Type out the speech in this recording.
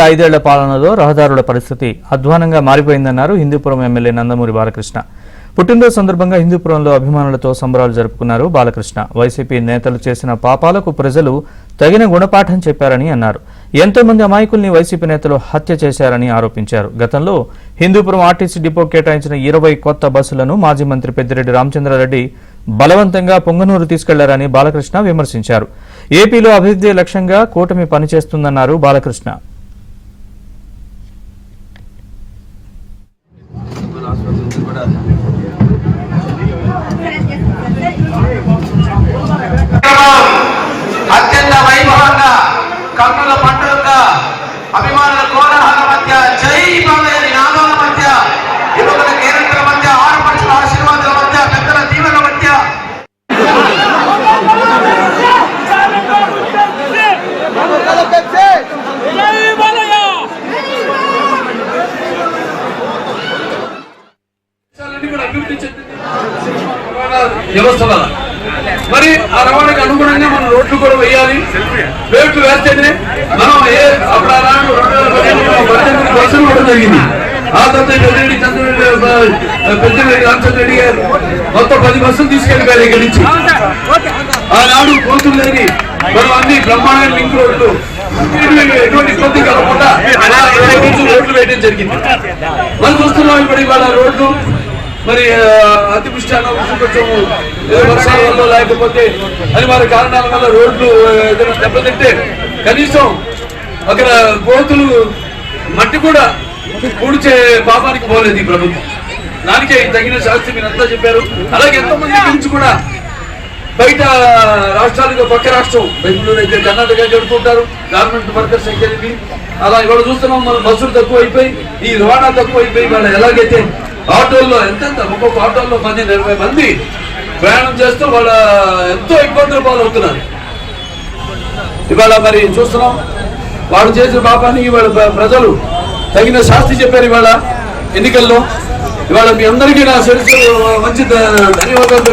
5 ఏళ్ల పాలనలో రహదారుల పరిస్థితి అధ్వానంగా మారిపోయిందన్నారు హిందూపురం ఎమ్మెల్యే నందమూరి బాలకృష్ణ. పుట్టినరోజు సందర్భంగా హిందూపురంలో అభిమానులతో సంబరాలు జరుపుకున్నారు బాలకృష్ణ. వైసీపీ నేతలు చేసిన పాపాలకు ప్రజలు తగిన గుణపాఠం చెప్పారని అన్నారు. ఎంతో మంది అమాయకుల్ని వైసీపీ నేతలు హత్య చేశారని ఆరోపించారు. గతంలో హిందూపురం ఆర్టీసీ డిపో కేటాయించిన 20 కొత్త బస్సులను మాజీ మంత్రి పెద్దిరెడ్డి రామచంద్రారెడ్డి బలవంతంగా పొంగనూరు తీసుకెళ్లారని బాలకృష్ణ విమర్శించారు. ఏపీలో అభివృద్ధి లక్ష్యంగా కూటమి పనిచేస్తుందన్నారు బాలకృష్ణ. అత్యంత వైభవంగా కన్నుల పండుగగా అభిమానుల కోలాహల మధ్య జై బాలయ్య నాదాల మధ్య యువకుల కేరింతల మధ్య ఆడపడుచుల ఆశీర్వాదాల మధ్య పెద్దల దీవెన మధ్య వ్యవస్థ మరి ఆ రవాణాకి అనుగుణంగా మనం రోడ్లు కూడా వేయాలి. రేట్లు వేస్తేనే మనం అప్పుడు 2018 బస్సులు కూడా జరిగింది. ఆ తర్వాత పెద్దిరెడ్డి రామచంద్రెడ్డి గారు మొత్తం 10 బస్సులు తీసుకెళ్ళిపోయారు ఇక్కడి నుంచి. ఆనాడు కోతులు లేని మనం అన్ని బ్రహ్మాండమైన లింక్ రోడ్లు ఎటువంటి ఇబ్బంది కలగకుండా రోడ్లు వేయడం జరిగింది. మనం చూస్తున్నాం ఇప్పుడు ఇవాళ రోడ్లు మరి అతివృష్టి అనావృష్టి కొంచెం వర్షాల వల్ల లేకపోతే అనివార్య కారణాల వల్ల రోడ్లు ఏదైనా దెబ్బతింటే కనీసం అక్కడ కోతులు మట్టి కూడా పూడ్చే పాపానికి పోలేదు ఈ ప్రభుత్వం. దానికే తగిన శాస్త్రి మీరు అంతా చెప్పారు. అలాగే ఎంతో మంది నుంచి కూడా బయట రాష్ట్రాలకు పక్క రాష్ట్రం బెంగళూరు అయితే కర్ణాటక జరుపుకుంటారు గవర్నమెంట్ వర్కర్స్ అయితే. అలా ఇవాళ చూస్తున్నాం మనం బస్సులు తక్కువ అయిపోయి ఈ రవాణా తక్కువ అయిపోయి వాళ్ళు ఎలాగైతే ఆటోల్లో ఎంతెంత ఒక్కొక్క ఆటోల్లో 10-20 మంది ప్రయాణం చేస్తూ వాళ్ళ ఎంతో ఇబ్బందులు పాలవుతున్నారు. ఇవాళ మరి చూస్తున్నాం వాళ్ళు చేసిన పాపానికి ఇవాళ ప్రజలు తగిన శాస్తి చెప్పారు. ఇవాళ ఎన్నికల్లో ఇవాళ మీ అందరికీ నా శిరస్సు మంచి ధన్యవాదాలు.